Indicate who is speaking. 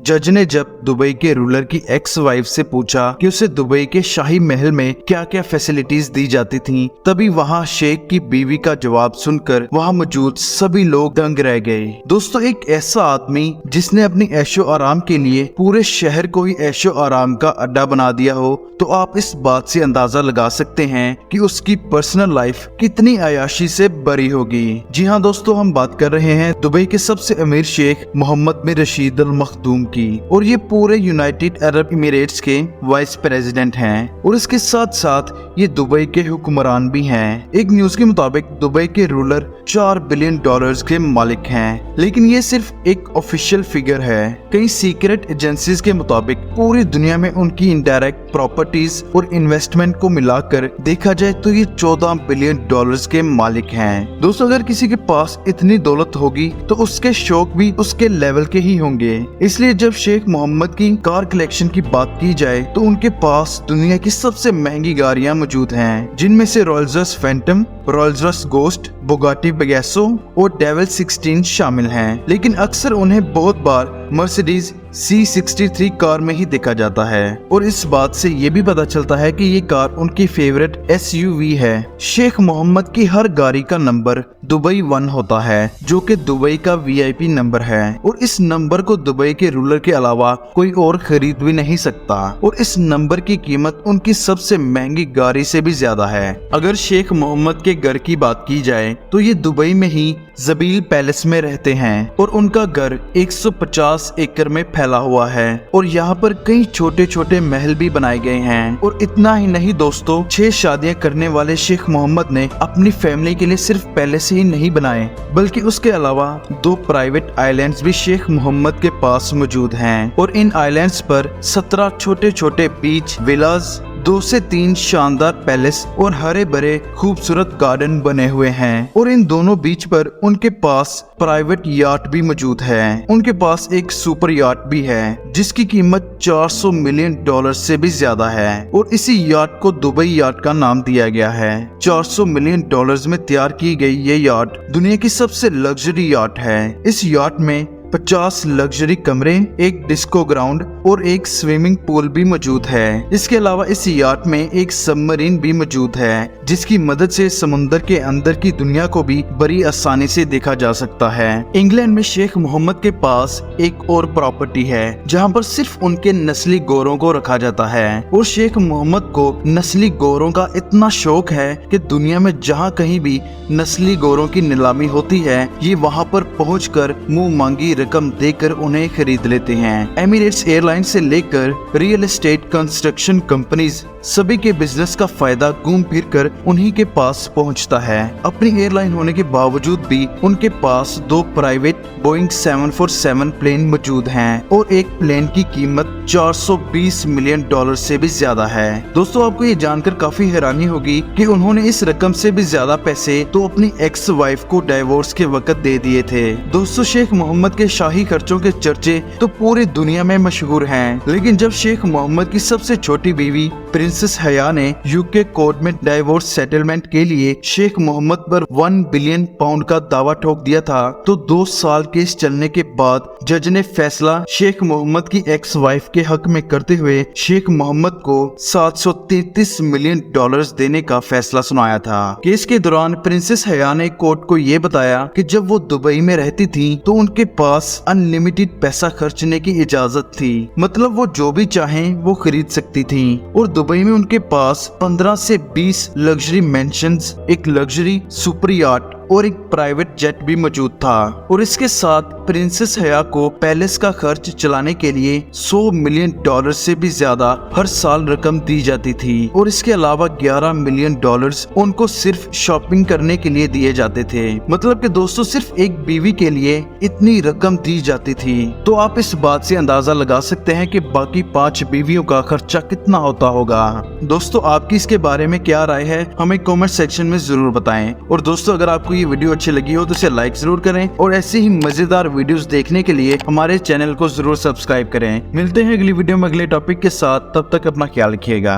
Speaker 1: जज ने जब दुबई के रूलर की एक्स वाइफ से पूछा कि उसे दुबई के शाही महल में क्या क्या फैसिलिटीज दी जाती थीं, तभी वहाँ शेख की बीवी का जवाब सुनकर वहाँ मौजूद सभी लोग दंग रह गए। दोस्तों, एक ऐसा आदमी जिसने अपनी ऐशो आराम के लिए पूरे शहर को ही ऐशो आराम का अड्डा बना दिया हो, तो आप इस बात से अंदाजा लगा सकते हैं कि उसकी पर्सनल लाइफ कितनी अयाशी से भरी होगी। जी हाँ दोस्तों, हम बात कर रहे हैं दुबई के सबसे अमीर शेख मोहम्मद बिन रशीद अल मखदूम की, और ये पूरे यूनाइटेड अरब इमिरेट्स के वाइस प्रेसिडेंट हैं और इसके साथ साथ ये दुबई के हुक्मरान भी हैं। एक न्यूज के मुताबिक दुबई के रूलर $4 बिलियन के मालिक हैं, लेकिन ये सिर्फ एक ऑफिशियल फिगर है। कई सीक्रेट एजेंसीज के मुताबिक पूरी दुनिया में उनकी इनडायरेक्ट प्रॉपर्टीज और इन्वेस्टमेंट को मिलाकर देखा जाए तो ये $14 बिलियन के मालिक हैं। दोस्तों, अगर किसी के पास इतनी दौलत होगी तो उसके शौक भी उसके लेवल के ही होंगे। इसलिए जब शेख मोहम्मद की कार कलेक्शन की बात की जाए तो उनके पास दुनिया की सबसे महंगी गाड़ियां मौजूद हैं, जिनमें से Rolls Royce Phantom, Rolls Royce Ghost, Bugatti Pegaso और डेविल 16 शामिल हैं। लेकिन अक्सर उन्हें बहुत बार मर्सिडीज C63 कार में ही देखा जाता है, और इस बात से ये भी पता चलता है कि ये कार उनकी फेवरेट SUV है। शेख मोहम्मद की हर गाड़ी का नंबर दुबई 1 होता है, जो कि दुबई का VIP नंबर है, और इस नंबर को दुबई के रूलर के अलावा कोई और खरीद भी नहीं सकता, और इस नंबर की कीमत उनकी सबसे महंगी गाड़ी से भी ज्यादा है। अगर शेख मोहम्मद के घर की बात की जाए तो ये दुबई में ही जबील पैलेस में रहते हैं, और उनका घर 150 एकड़ में फैला हुआ है, और यहाँ पर कई छोटे छोटे महल भी बनाए गए हैं। और इतना ही नहीं दोस्तों, 6 शादियां करने वाले शेख मोहम्मद ने अपनी फैमिली के लिए सिर्फ पैलेस ही नहीं बनाए, बल्कि उसके अलावा 2 प्राइवेट आइलैंड्स भी शेख मोहम्मद के पास मौजूद हैं, और इन आइलैंड्स पर 17 छोटे छोटे बीच विलास, 2 से 3 शानदार पैलेस और हरे भरे खूबसूरत गार्डन बने हुए हैं। और इन दोनों बीच पर उनके पास प्राइवेट याट भी मौजूद है। उनके पास एक सुपर याट भी है जिसकी कीमत $400 मिलियन से भी ज्यादा है, और इसी याट को दुबई याट का नाम दिया गया है। $400 मिलियन में तैयार की गई ये याट दुनिया की सबसे लग्जरी याट है। इस याट में 50 लग्जरी कमरे, एक डिस्को ग्राउंड और एक स्विमिंग पूल भी मौजूद है। इसके अलावा इस याट में एक सबमरीन भी मौजूद है, जिसकी मदद से समुद्र के अंदर की दुनिया को भी बड़ी आसानी से देखा जा सकता है। इंग्लैंड में शेख मोहम्मद के पास एक और प्रॉपर्टी है जहां पर सिर्फ उनके नस्ली गोरों को रखा जाता है, और शेख मोहम्मद को नस्ली गोरों का इतना शौक है कि दुनिया में जहां कहीं भी नस्ली गोरों की नीलामी होती है, ये वहां पर पहुंचकर मुंह मांगी रकम देकर उन्हें खरीद लेते हैं। एमिरेट्स एयरलाइन से लेकर रियल एस्टेट, कंस्ट्रक्शन कंपनीज, सभी के बिजनेस का फायदा घूम फिर कर उन्हीं के पास पहुंचता है। अपनी एयरलाइन होने के बावजूद भी उनके पास 2 प्राइवेट बोइंग 747 प्लेन मौजूद हैं, और एक प्लेन की कीमत $420 मिलियन से भी ज्यादा है। दोस्तों, आपको ये जानकर काफी हैरानी होगी कि उन्होंने इस रकम से भी ज्यादा पैसे तो अपनी एक्स वाइफ को डाइवोर्स के वक्त दे दिए थे। दोस्तों, शेख मोहम्मद के शाही खर्चों के चर्चे तो पूरी दुनिया में मशहूर हैं, लेकिन जब शेख मोहम्मद की सबसे छोटी बीवी प्रिंसेस हया ने यूके कोर्ट में डाइवोर्स सेटलमेंट के लिए शेख मोहम्मद पर £1 बिलियन का दावा ठोक दिया था, तो 2 साल केस चलने के बाद जज ने फैसला शेख मोहम्मद की एक्स वाइफ के हक में करते हुए शेख मोहम्मद को $733 मिलियन देने का फैसला सुनाया था। केस के दौरान प्रिंसेस हया ने कोर्ट को ये बताया कि जब वो दुबई में रहती थी तो उनके पास अनलिमिटेड पैसा खर्चने की इजाजत थी, मतलब वो जो भी चाहें वो खरीद सकती थी, और दुबई में उनके पास 15 से 20 लग्जरी मेंशंस, एक लग्जरी सुपर याट और एक प्राइवेट जेट भी मौजूद था। और इसके साथ प्रिंसेस हया को पैलेस का खर्च चलाने के लिए $100 मिलियन से भी ज्यादा हर साल रकम दी जाती थी, और इसके अलावा $11 मिलियन उनको सिर्फ शॉपिंग करने के लिए दिए जाते थे। मतलब कि दोस्तों, सिर्फ एक बीवी के लिए इतनी रकम दी जाती थी। तो आप इस बात से अंदाजा लगा सकते हैं कि बाकी 5 बीवियों का खर्चा कितना होता होगा। दोस्तों, आपकी इसके बारे में क्या राय है, हमें कमेंट सेक्शन में जरूर बताएं। और दोस्तों, अगर आपको ये वीडियो अच्छी लगी हो तो इसे लाइक जरूर करें, और ऐसे ही मजेदार वीडियोस देखने के लिए हमारे चैनल को जरूर सब्सक्राइब करें। मिलते हैं अगली वीडियो में अगले टॉपिक के साथ, तब तक अपना ख्याल रखिएगा।